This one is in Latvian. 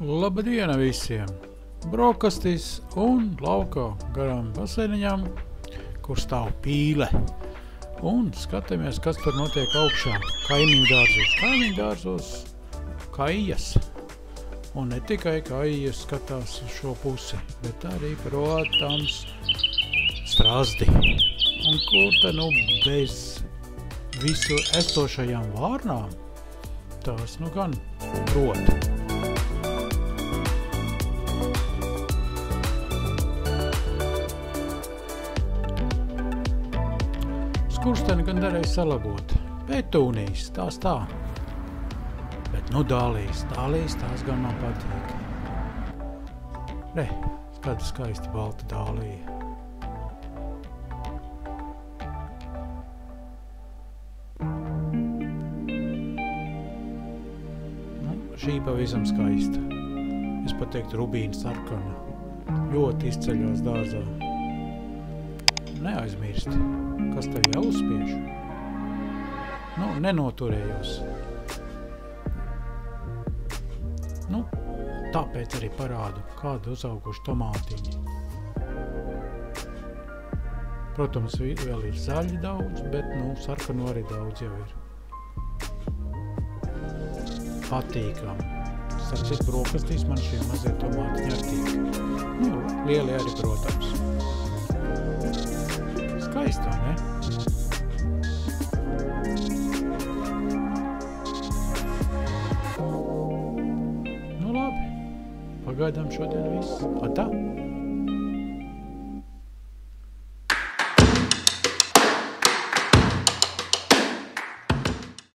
Labdiena visiem! Brokastīs un laukā garām basēniņām, kur stāv pīle. Un skatāmies, kas tur notiek augšā kaimiņu dārzos. Kaimiņu dārzos kaijas. Un ne tikai kaijas skatās uz šo pusi, bet arī, protams, strazdi. Un kur te nu bez visu esošajām vārnām, tās nu gan prot. Skursteni gan derēja salabot, petūnijas, tās tā. Bet nu dālīs tās gan man patīk. Re, kāda skaisti balta dālija. Nu, šī pavisam skaista. Es pat teiktu rubīna sarkana. Ļoti izceļās dārzā. Neaizmirsti, kas tev jau uzspiež. Nu, nenoturējos. Nu, tāpēc arī parādu, kādu uzauguši tomātiņi. Protams, vēl ir zaļi daudz, bet, nu, sarkanu arī daudz jau ir. Patīkam. Starp brokastīs man šie mazie tomātiņi ar tīk. Nu, lieli arī, protams. Skaistā, ne? Nu labi, pagaidām šodien viss. Atā!